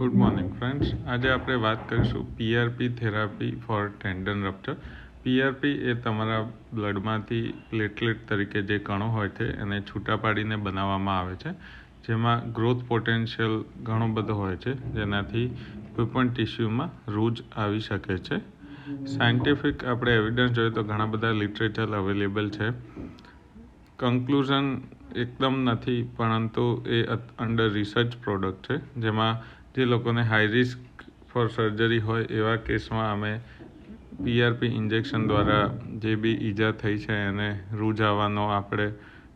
Good morning friends. આજે આપણે વાત કરીશું PRP therapy for tendon rupture. PRP એ તમારા બ્લડમાંથી પ્લેટલેટ તરીકે જે કણો હોય છે એને છૂટા પાડીને બનાવવામાં આવે છે, જેમાં ગ્રોથ પોટેન્શિયલ ઘણો બધો હોય છે, જેનાથી કોઈપણ ટિશ્યુમાં રૂજ આવી શકે છે. સાયન્ટિફિક આપણે એવિડન્સ જોઈએ તો ઘણા બધા લિટરેચર અવેલેબલ છે. કન્ક્લુઝન એકદમ નથી, પરંતુ એ અંડર રિસર્ચ પ્રોડક્ટ છે, જેમાં જે લોકોને હાઈ રિસ્ક ફોર સર્જરી હોય એવા કેસમાં અમે પીઆરપી ઇન્જેક્શન દ્વારા જે બી ઈજા થઈ છે એને રૂજ આવવાનો આપણે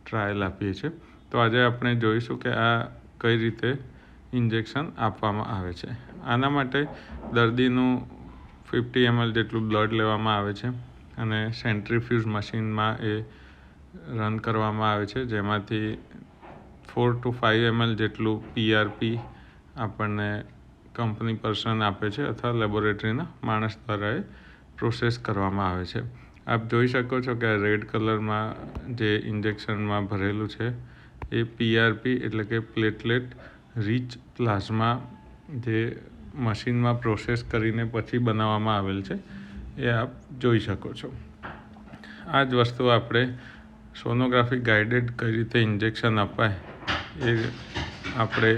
ટ્રાયલ આપીએ છીએ. તો આજે આપણે જોઈશું કે આ કઈ રીતે ઇન્જેક્શન આપવામાં આવે છે. આના માટે દર્દીનું 50 ml જેટલું બ્લડ લેવામાં આવે છે અને સેન્ટ્રીફ્યુઝ મશીનમાં એ રન કરવામાં આવે છે, જેમાંથી 4 to 5 ml જેટલું પીઆરપી આપણને કંપની પર્સન આપે છે અથવા લેબોરેટરીના માણસ દ્વારા એ પ્રોસેસ કરવામાં આવે છે. આપ જોઈ શકો છો કે રેડ કલરમાં જે ઇન્જેક્શનમાં ભરેલું છે એ પીઆરપી એટલે કે પ્લેટલેટ રિચ પ્લાઝમા જે મશીનમાં પ્રોસેસ કરીને પછી બનાવવામાં આવેલ છે એ આપ જોઈ શકો છો. આ જ વસ્તુ આપણે સોનોગ્રાફી ગાઈડેડ કઈ રીતે ઇન્જેક્શન અપાય એ આપણે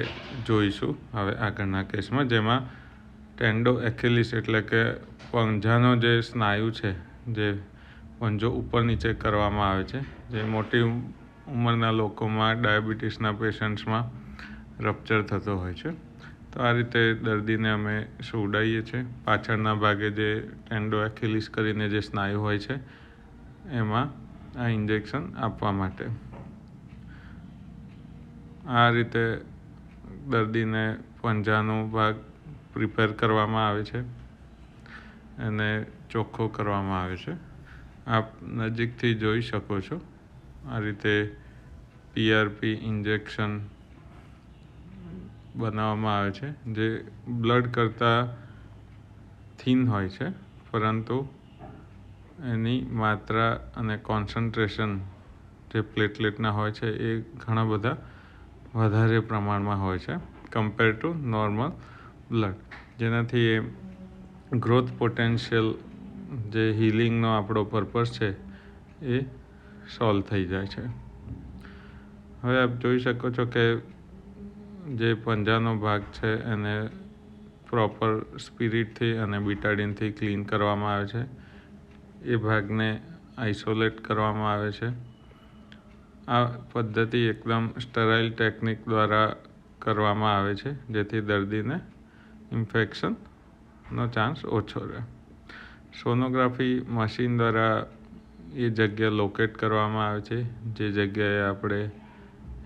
જોઈશું હવે આગળના કેસમાં, જેમાં ટેન્ડો એક્યુલિસ એટલે કે પંજાનો જે સ્નાયુ છે, જે પંજો ઉપર નીચે કરવામાં આવે છે, જે મોટી ઉંમરના લોકોમાં ડાયાબિટીસના પેશન્ટ્સમાં રપ્ચર થતો હોય છે. તો આ રીતે દર્દીને અમે સુવડાવીએ છીએ. પાછળના ભાગે જે ટેન્ડો એક્યુલિસ કરીને જે સ્નાયુ હોય છે એમાં આ ઇન્જેક્શન આપવા માટે આ રીતે દર્દીને પંજાનો ભાગ પ્રિપેર કરવામાં આવે છે અને ચોખ્ખો કરવામાં આવે છે. આપ નજીકથી જોઈ શકો છો આ રીતે પીઆરપી ઇન્જેક્શન બનાવવામાં આવે છે, જે બ્લડ કરતાં થીન હોય છે, પરંતુ એની માત્રા અને કોન્સન્ટ્રેશન જે પ્લેટલેટના હોય છે એ ઘણા બધા વધારે પ્રમાણમાં હોય છે કમ્પેર ટુ નોર્મલ બ્લડ, જેનાથી એ ગ્રોથ પોટેન્શિયલ જે હિલિંગનો આપણો પર્પઝ છે એ સોલ્વ થઈ જાય છે. હવે આપ જોઈ શકો છો કે જે પંજાનો ભાગ છે એને પ્રોપર સ્પિરિટથી અને બીટાડીનથી ક્લીન કરવામાં આવે છે. એ ભાગને આઇસોલેટ કરવામાં આવે છે. આ પદ્ધતિ એકદમ સ્ટરાઇલ ટેકનિક દ્વારા કરવામાં આવે છે, જેથી દર્દીને ઇન્ફેક્શનનો ચાન્સ ઓછો રહે. સોનોગ્રાફી મશીન દ્વારા એ જગ્યા લોકેટ કરવામાં આવે છે જે જગ્યાએ આપણે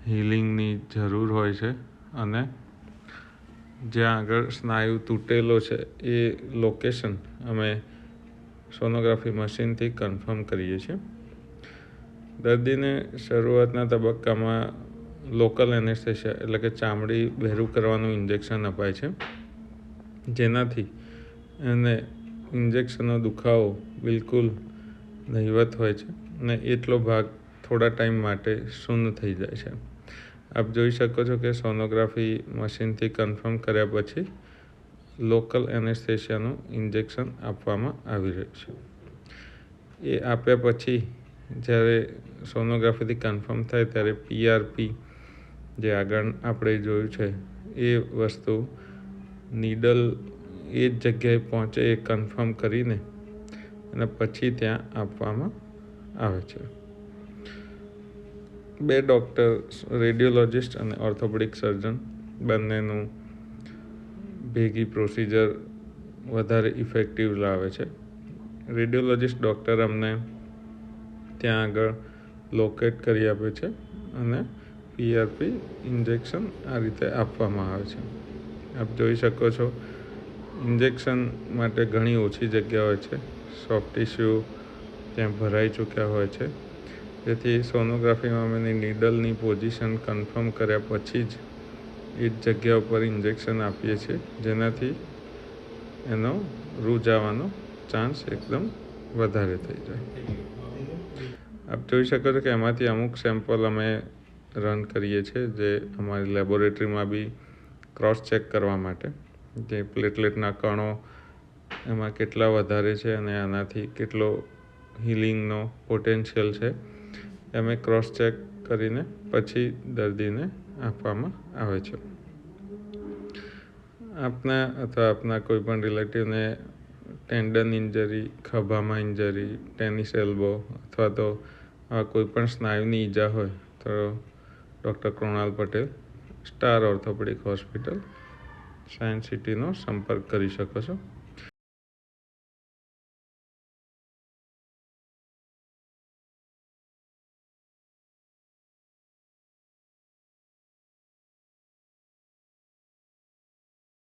હિલિંગની જરૂર હોય છે, અને જ્યાં આગળ સ્નાયુ તૂટેલો છે એ લોકેશન અમે સોનોગ્રાફી મશીનથી કન્ફર્મ કરીએ છીએ. દર્દીને શરૂઆતના તબક્કામાં લોકલ એનેસ્થેસિયા એટલે કે ચામડી બહેરું કરવાનું ઇન્જેક્શન અપાય છે, જેનાથી એને ઇન્જેક્શનનો દુખાવો બિલકુલ નહિવત હોય છે અને એટલો ભાગ થોડા ટાઈમ માટે શૂન્ય થઈ જાય છે. આપ જોઈ શકો છો કે સોનોગ્રાફી મશીનથી કન્ફર્મ કર્યા પછી લોકલ એનેસ્થેસિયાનું ઇન્જેક્શન આપવામાં આવી રહ્યું છે. એ આપ્યા પછી જ્યારે સોનોગ્રાફીથી કન્ફર્મ થાય ત્યારે પીઆરપી જે આગળ આપણે જોયું છે એ વસ્તુ નીડલ એ જ જગ્યાએ પહોંચે એ કન્ફર્મ કરીને અને પછી ત્યાં આપવામાં આવે છે. 2 ડૉક્ટર, રેડિયોલોજિસ્ટ અને ઓર્થોપેડિક સર્જન બંનેનું ભેગી પ્રોસિજર વધારે ઇફેક્ટિવ લાવે છે. રેડિયોલોજિસ્ટ ડૉક્ટર અમને ત્યાં આગળ લોકેટ કરી આપે છે અને પીઆરપી ઇન્જેક્શન આ રીતે આપવામાં આવે છે. આપ જોઈ શકો છો ઇન્જેક્શન માટે ઘણી ઓછી જગ્યા હોય છે. સોફ્ટ ટિશ્યુ ત્યાં ભરાઈ ચૂક્યા હોય છે, જેથી સોનોગ્રાફીમાં અમે નીડલની પોઝિશન કન્ફર્મ કર્યા પછી જ એ જ જગ્યા ઉપર ઇન્જેક્શન આપીએ છીએ, જેનાથી એનો રૂજ આવવાનો ચાન્સ એકદમ વધારે થઈ જાય. આપ જોઈ શકો છો કે એમાંથી અમુક સેમ્પલ અમે રન કરીએ છીએ, જે અમારી લેબોરેટરીમાં બી ક્રોસ ચેક કરવા માટે, જે પ્લેટલેટના કણો એમાં કેટલા વધારે છે અને આનાથી કેટલો હિલિંગનો પોટેન્શિયલ છે અમે ક્રોસ ચેક કરીને પછી દર્દીને આપવામાં આવે છે. આપના અથવા આપના કોઈ પણ રિલેટિવને ટેન્ડન ઇન્જરી, ખભામાં ઇન્જરી, ટેનિસ એલ્બો અથવા તો કોઈ પણ સ્નાયુની ઈજા હોય તો doctor Krunal Patel, star orthopaedic hospital, science સિટીનો સંપર્ક કરી શકો છો.